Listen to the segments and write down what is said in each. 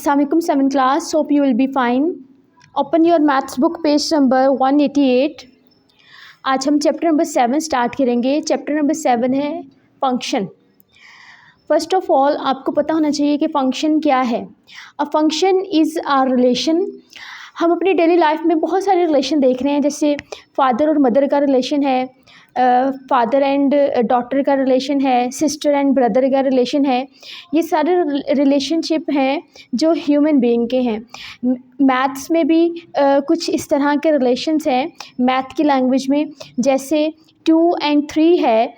Assalamualaikum 7th class. Hope you will be fine. Open your maths book page number 188. आज हम chapter number 7 start करेंगे. Chapter number 7 है function. First of all आपको पता होना चाहिए कि फ़ंक्शन क्या है. A function is a relation. हम अपनी डेली लाइफ में बहुत सारे रिलेशन देख रहे हैं, जैसे फादर और मदर का रिलेशन है, फादर एंड डॉटर का रिलेशन है, सिस्टर एंड ब्रदर का रिलेशन है. ये सारे रिलेशनशिप हैं जो ह्यूमन बीइंग के हैं. मैथ्स में भी कुछ इस तरह के रिलेशंस हैं मैथ की लैंग्वेज में, जैसे 2 and 3 है.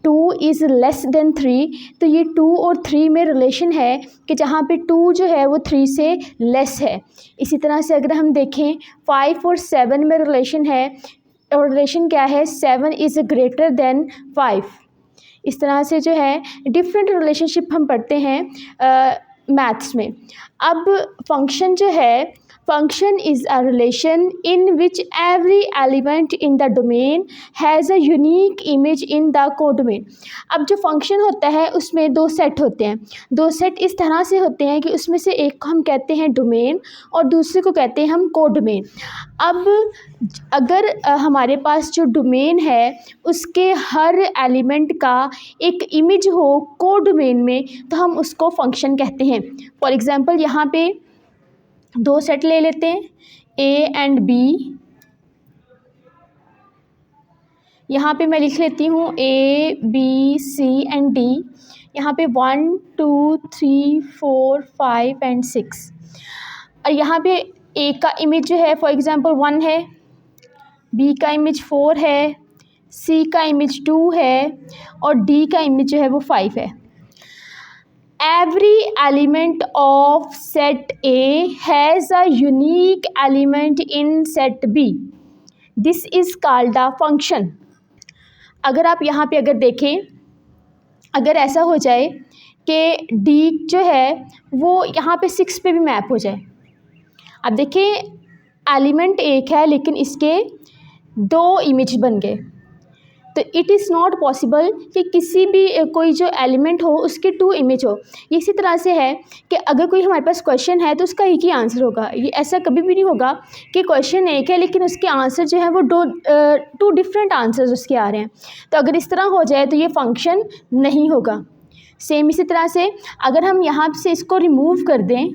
2 इज़ लेस देन 3, तो ये 2 और 3 में रिलेशन है कि जहाँ पे 2 जो है वो 3 से लेस है. इसी तरह से अगर हम देखें 5 और 7 में रिलेशन है, और रिलेशन क्या है, 7 इज़ ग्रेटर देन 5. इस तरह से जो है डिफरेंट रिलेशनशिप हम पढ़ते हैं मैथ्स में. अब फंक्शन जो है, function is a relation in which every element in the domain has a unique image in the codomain. अब जो फंक्शन होता है उसमें 2 सेट होते हैं. 2 सेट इस तरह से होते हैं कि उसमें से एक को हम कहते हैं डोमेन और दूसरे को कहते हैं हम कोडोमेन. अब अगर हमारे पास जो डोमेन है उसके हर एलिमेंट का एक इमेज हो कोडोमेन में, तो हम उसको फंक्शन कहते हैं. फॉर एग्ज़ाम्पल यहाँ पे 2 सेट ले लेते हैं, ए एंड बी. यहाँ पे मैं लिख लेती हूँ A B C and D. यहाँ पे 1 2 3 4 5 एंड 6. और यहाँ पे ए का इमेज जो है फॉर एग्ज़ाम्पल 1 है, बी का इमेज 4 है, सी का इमेज 2 है और डी का इमेज जो है वो 5 है. Every element of set A has a unique element in set B. This is called a function. अगर आप यहाँ पे अगर देखें, अगर ऐसा हो जाए कि D जो है वो यहाँ पे 6 पे भी मैप हो जाए. अब देखिए एलिमेंट एक है लेकिन इसके 2 इमेज बन गए, तो इट इज़ नॉट पॉसिबल कि किसी भी कोई जो एलिमेंट हो उसके 2 इमेज हो. इसी तरह से है कि अगर कोई हमारे पास क्वेश्चन है तो उसका एक ही आंसर होगा. ये ऐसा कभी भी नहीं होगा कि क्वेश्चन एक है लेकिन उसके आंसर जो है वो 2 डिफरेंट आंसर्स उसके आ रहे हैं. तो अगर इस तरह हो जाए तो ये फंक्शन नहीं होगा. सेम इसी तरह से अगर हम यहाँ से इसको रिमूव कर दें,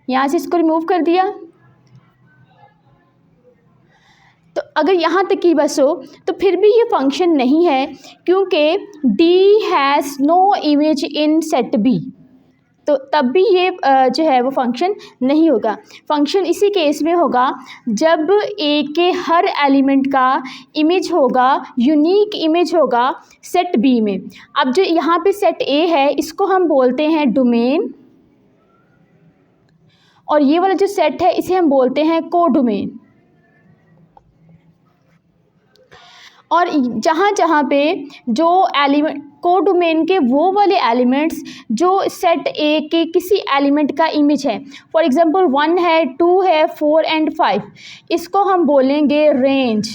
यहाँ से इसको रिमूव कर दिया, तो अगर यहाँ तक की बस हो तो फिर भी ये फंक्शन नहीं है, क्योंकि D has no image in set B. तो तब भी ये जो है वो फंक्शन नहीं होगा. फंक्शन इसी केस में होगा जब A के हर एलिमेंट का इमेज होगा, यूनिक इमेज होगा सेट B में. अब जो यहाँ पे सेट A है इसको हम बोलते हैं डोमेन, और ये वाला जो सेट है इसे हम बोलते हैं कोडोमेन. और जहाँ जहाँ पे जो एलिमेंट कोडोमेन के वो वाले एलिमेंट्स जो सेट ए के किसी एलिमेंट का इमेज है, फॉर एग्ज़ाम्पल 1 है, 2 है, 4 एंड 5, इसको हम बोलेंगे रेंज.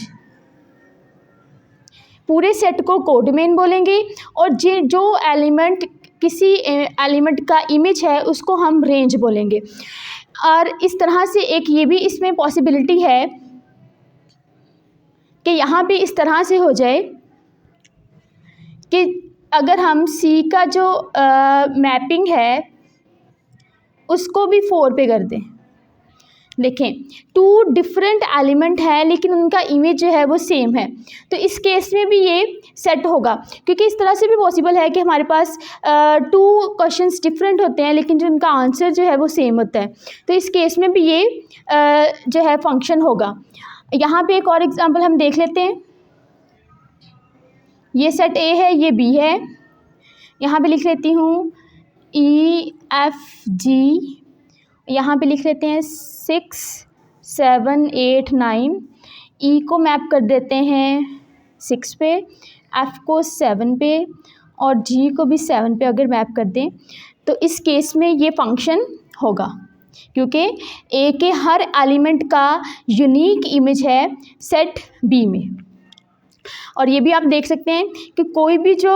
पूरे सेट को कोडोमेन बोलेंगे और जो एलिमेंट किसी एलिमेंट का इमेज है उसको हम रेंज बोलेंगे. और इस तरह से एक ये भी इसमें पॉसिबिलिटी है कि यहाँ पे इस तरह से हो जाए कि अगर हम C का जो मैपिंग है उसको भी 4 पे कर दें. देखें 2 डिफरेंट एलिमेंट है लेकिन उनका इमेज जो है वो सेम है, तो इस केस में भी ये सेट होगा. क्योंकि इस तरह से भी पॉसिबल है कि हमारे पास 2 क्वेश्चंस डिफरेंट होते हैं लेकिन जो उनका आंसर जो है वो सेम होता है, तो इस केस में भी ये जो है फंक्शन होगा. यहाँ पे एक और एग्जांपल हम देख लेते हैं. ये सेट A है, ये B है. यहाँ पे लिख लेती हूँ E F G. यहाँ पे लिख लेते हैं 6 7 8 9. E को मैप कर देते हैं 6 पे, F को 7 पे और G को भी 7 पे अगर मैप कर दें तो इस केस में ये फंक्शन होगा, क्योंकि ए के हर एलिमेंट का यूनिक इमेज है सेट बी में. और ये भी आप देख सकते हैं कि कोई भी जो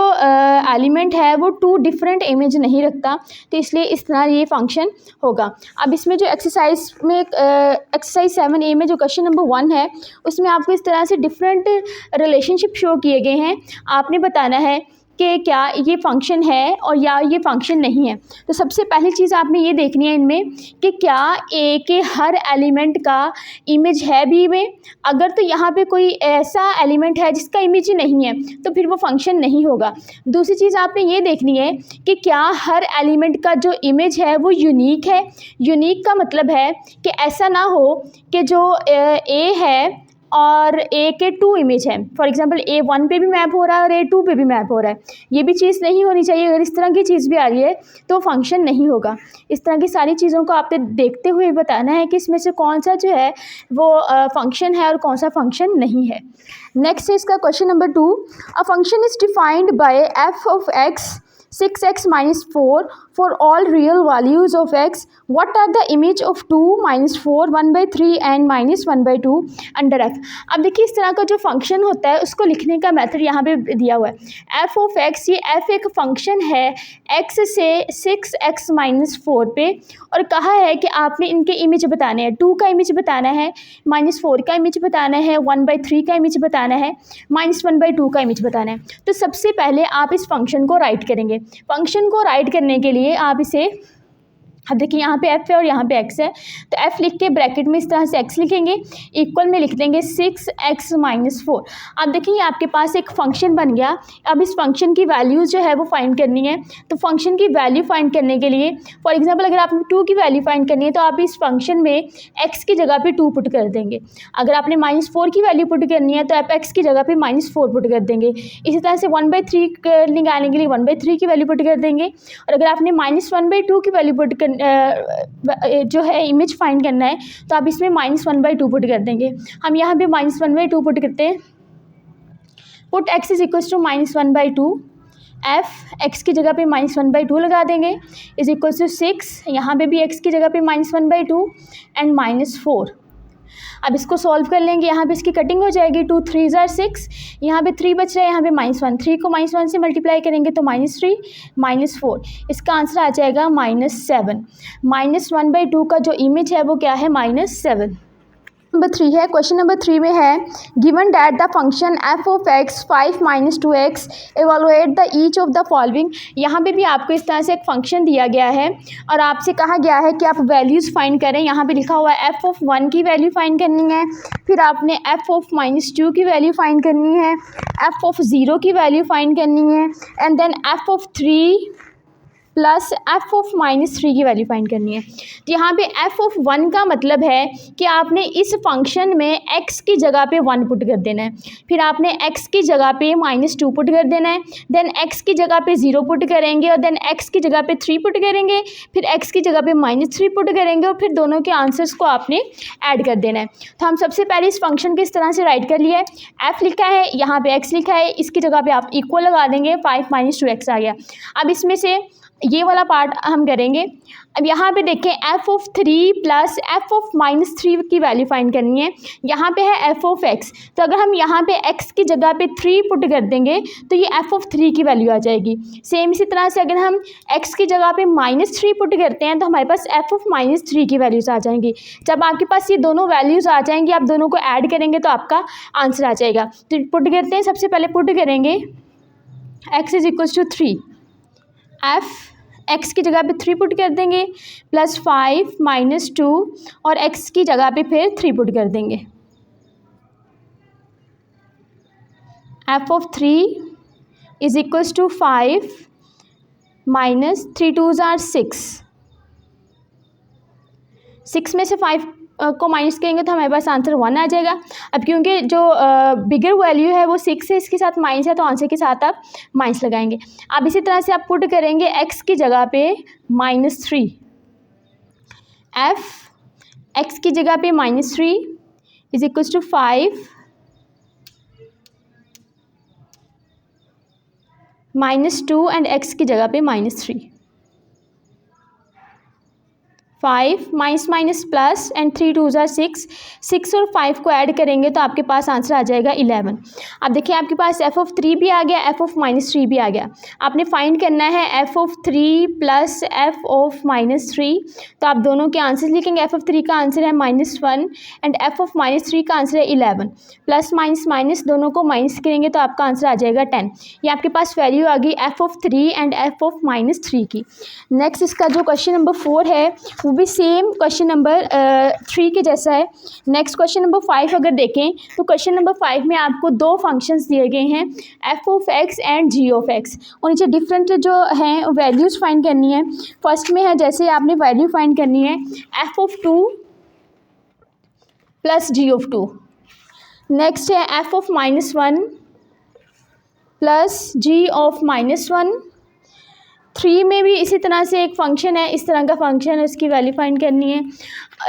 एलिमेंट है वो टू डिफरेंट इमेज नहीं रखता, तो इसलिए इस तरह ये फंक्शन होगा। अब इसमें जो एक्सरसाइज में एक्सरसाइज 7A में जो क्वेश्चन नंबर 1 है उसमें आपको इस तरह से डिफरेंट रिलेशनशिप शो किए गए हैं। आपने बताना है कि क्या ये फंक्शन है और या ये फंक्शन नहीं है। तो सबसे पहली चीज़ आपने ये देखनी है इनमें कि क्या ए के हर एलिमेंट का इमेज है बी में। अगर तो यहाँ पे कोई ऐसा एलिमेंट है जिसका इमेज ही नहीं है तो फिर वो फंक्शन नहीं होगा। दूसरी चीज़ आपने ये देखनी है कि क्या हर एलिमेंट का जो इमेज है वो यूनिक है। यूनिक का मतलब है कि ऐसा ना हो कि जो ए है और ए के टू इमेज हैं, फॉर एग्जांपल A1 पे भी मैप हो रहा है और A2 पे भी मैप हो रहा है, ये भी चीज़ नहीं होनी चाहिए। अगर इस तरह की चीज़ भी आ रही है तो फंक्शन नहीं होगा। इस तरह की सारी चीज़ों को आपने देखते हुए बताना है कि इसमें से कौन सा जो है वो फंक्शन है और कौन सा फंक्शन नहीं है। नेक्स्ट है इसका question number 2। A function is defined by f of x 6x minus 4 for all real values of x. What are the image of 2 minus 4 1/3 and minus 1/2 under f? अब देखिए इस तरह का जो फंक्शन होता है उसको लिखने का मेथड यहाँ पे दिया हुआ है। f of x, ये f एक फंक्शन है x से 6x minus 4 पे, और कहा है कि आपने इनके इमेज बताने हैं। 2 का इमेज बताना है, -4 का इमेज बताना है, 1/3 का इमेज बताना है, -1/2 का इमेज बताना है। तो सबसे पहले आप इस फंक्शन को राइट करेंगे। फंक्शन को राइट करने के लिए आप इसे, अब देखिए यहाँ पे f है और यहाँ पे x है, तो f लिख के ब्रैकेट में इस तरह से x लिखेंगे, इक्वल में लिख देंगे 6x minus 4। अब देखिए आपके पास एक फंक्शन बन गया। अब इस फंक्शन की वैल्यूज़ जो है वो फाइंड करनी है। तो फंक्शन की वैल्यू फाइंड करने के लिए, फॉर एग्जांपल अगर आपने 2 की वैल्यू फाइंड करनी है तो आप इस फंक्शन में x की जगह पे 2 पुट कर देंगे। अगर आपने -4 की वैल्यू पुट करनी है तो आप x की जगह पे -4 पुट कर देंगे। इसी तरह से 1/3 निकालने के लिए 1/3 की वैल्यू पुट कर देंगे। और अगर आपने -1/2 की वैल्यू पुट कर जो है इमेज फाइंड करना है तो आप इसमें -1/2 पुट कर देंगे। हम यहाँ पे -1/2 पुट करते हैं। Put x is equals to -1/2, f x की जगह पे -1/2 लगा देंगे, इज इक्वल्स टू 6, यहाँ पे भी x की जगह पे -1/2 एंड -4। अब इसको सॉल्व कर लेंगे, यहाँ पे इसकी कटिंग हो जाएगी, 2 3 जार 6, यहाँ पे 3 बच रहा है, यहाँ पे -1, 3 को -1 से मल्टीप्लाई करेंगे तो -3 -4, इसका आंसर आ जाएगा -7। -1/2 का जो इमेज है वो क्या है, -7। नंबर 3 है, क्वेश्चन नंबर 3 में है given that the function f of x 5 - 2x evaluate the each of the following. यहाँ पे भी आपको इस तरह से एक फंक्शन दिया गया है और आपसे कहा गया है कि आप वैल्यूज़ फाइंड करें। यहाँ पे लिखा हुआ है f of 1 की वैल्यू फाइंड करनी है, फिर आपने f of -2 की वैल्यू फाइंड करनी है, f of 0 की वैल्यू फाइंड करनी है, and then f of 3 plus f of -3 की वैल्यू फाइंड करनी है। तो यहाँ पे f of 1 का मतलब है कि आपने इस फंक्शन में x की जगह पे 1 पुट कर देना है, फिर आपने x की जगह पे -2 पुट कर देना है, देन x की जगह पे 0 पुट करेंगे और देन x की जगह पे 3 पुट करेंगे, फिर x की जगह पे -3 पुट करेंगे और फिर दोनों के आंसर्स को आपने ऐड कर देना है। तो हम सबसे पहले इस फंक्शन को इस तरह से राइट कर लिया है, f लिखा है, यहाँ पे x लिखा है, इसकी जगह पे आप इक्वल लगा देंगे, 5 - 2x आ गया। अब इसमें से ये वाला पार्ट हम करेंगे। अब यहाँ पे देखें f of 3 plus f of -3 की वैल्यू फाइंड करनी है। यहाँ पे है f of x, तो अगर हम यहाँ पे x की जगह पे 3 पुट कर देंगे तो ये f of 3 की वैल्यू आ जाएगी। सेम इसी तरह से अगर हम x की जगह पे -3 पुट करते हैं तो हमारे पास f of -3 की वैल्यूज़ आ जाएंगी। जब आपके पास ये दोनों वैल्यूज़ आ जाएंगी, आप दोनों को ऐड करेंगे तो आपका आंसर आ जाएगा। तो पुट करते हैं, सबसे पहले पुट करेंगे x is equals to 3, f x की जगह पे 3 पुट कर देंगे, प्लस 5 - 2 और x की जगह पे फिर 3 पुट कर देंगे। f of 3 is equals to 5 -3 2s are 6, 6 में से 5 को माइनस करेंगे तो हमारे पास आंसर 1 आ जाएगा। अब क्योंकि जो बिगर वैल्यू है वो 6 है, इसके साथ माइनस है, तो आंसर के साथ आप माइनस लगाएंगे। अब इसी तरह से आप पुट करेंगे x की जगह पे -3, f x की जगह पे -3 is equals to 5 -2 and x की जगह पे -3। 5 माइनस माइनस प्लस एंड 3 2 ज़ार 6, 6 और 5 को ऐड करेंगे तो आपके पास आंसर आ जाएगा 11। अब देखिए आपके पास f(3) भी आ गया, f(-3) भी आ गया। आपने फाइंड करना है f(3) प्लस f(-3), तो आप दोनों के आंसर लिखेंगे। f(3) का आंसर है -1 एंड f(-3) का आंसर है 11। प्लस माइनस माइनस दोनों को माइनस करेंगे तो आपका आंसर आ जाएगा 10। ये आपके पास वैल्यू आ गई f(3) एंड f(-3) की। नेक्स्ट इसका जो क्वेश्चन नंबर 4 है वो भी सेम क्वेश्चन नंबर 3 के जैसा है। नेक्स्ट क्वेश्चन नंबर 5 अगर देखें तो क्वेश्चन नंबर 5 में आपको दो फंक्शंस दिए गए हैं f(x) एंड g(x). और नीचे डिफरेंट जो हैं वैल्यूज़ फाइंड करनी है। फर्स्ट में है जैसे आपने वैल्यू फाइंड करनी है f(2) प्लस g(2). नेक्स्ट है f(-1) प्लस g(-1). 3 में भी इसी तरह से एक फंक्शन है, इस तरह का फंक्शन है, उसकी वैल्यू फाइंड करनी है।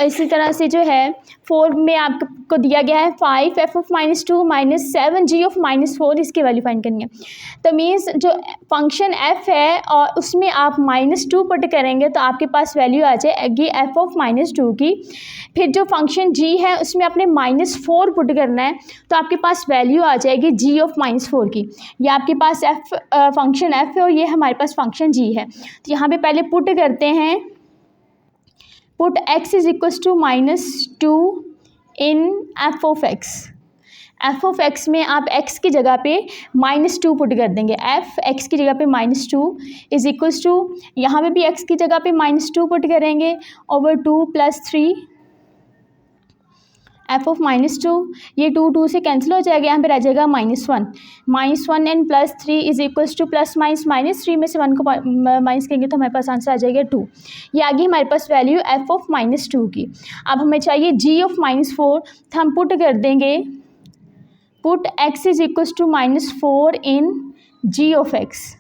इसी तरह से जो है 4 में आपको दिया गया है 5 f(-2) माइनस 7 g(-4), इसकी वैल्यू फाइंड करनी है। तो मीन्स जो फंक्शन f है और उसमें आप -2 पुट करेंगे तो आपके पास वैल्यू आ जाएगी f(-2) की। फिर जो फंक्शन g है उसमें आपने -4 पुट करना है तो आपके पास वैल्यू आ जाएगी g(-4) की। ये आपके पास फंक्शन f है और ये हमारे पास फंक्शन g है। तो यहाँ पे पहले पुट करते हैं, put x is equals to -2 in f(x). f(x) में आप x की जगह पे -2 पुट कर देंगे। f(x) की जगह पे -2 इज इक्वल्स टू, यहाँ पे भी x की जगह पे -2 पुट करेंगे ओवर 2 + 3 f(-2), ये 2 से कैंसिल हो जाएगा, यहाँ पे रह जाएगा -1 एंड +3 इज इक्वल्स टू ±3 में से 1 को माइनस करेंगे तो हमारे पास आंसर आ जाएगा 2। ये आ गई हमारे पास वैल्यू f(-2) की। अब हमें चाहिए g(-4), तो हम पुट कर देंगे, put x is equals to -4 in g(x).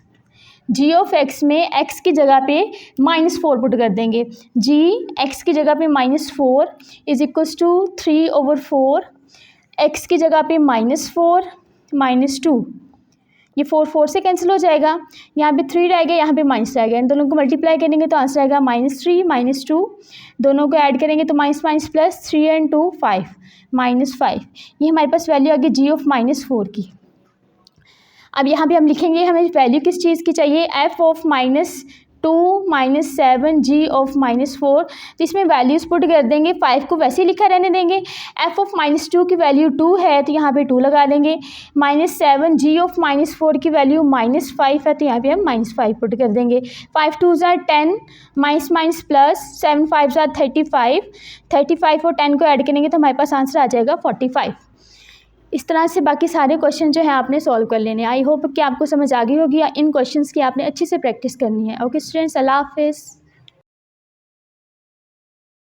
g(x) में x की जगह पे -4 पुट कर देंगे। g x की जगह पे -4 इज इक्वल्स टू 3/4, x की जगह पे -4 -2, ये 4 से कैंसिल हो जाएगा, यहाँ पे 3 रह गया, यहाँ पे माइनस रह गया। इन दोनों को मल्टीप्लाई करेंगे तो आंसर आएगा -3 -2, दोनों को ऐड करेंगे तो माइनस प्लस 3 एंड 2 5 -5। ये हमारे पास वैल्यू आ गई g(-4) की। अब यहाँ पे हम लिखेंगे हमें वैल्यू किस चीज़ की चाहिए, f(-2 - 7 g(-4), तो इसमें वैल्यूज़ पुट कर देंगे। 5 को वैसे ही लिखा रहने देंगे। f(-2) की वैल्यू 2 है तो यहाँ पे 2 लगा देंगे। -7 g(-4) की वैल्यू -5 है तो यहाँ पे हम -5 पुट कर देंगे। 5 2 ज़ार 10, माइनस प्लस 7 5 ज़ार 35 और 10 को ऐड करेंगे तो हमारे पास आंसर आ जाएगा 45। इस तरह से बाकी सारे क्वेश्चन जो है आपने सॉल्व कर लेने हैं। आई होप कि आपको समझ आ गई होगी या इन क्वेश्चंस की आपने अच्छे से प्रैक्टिस करनी है। ओके स्टूडेंट्स, अल्लाह हाफिज़।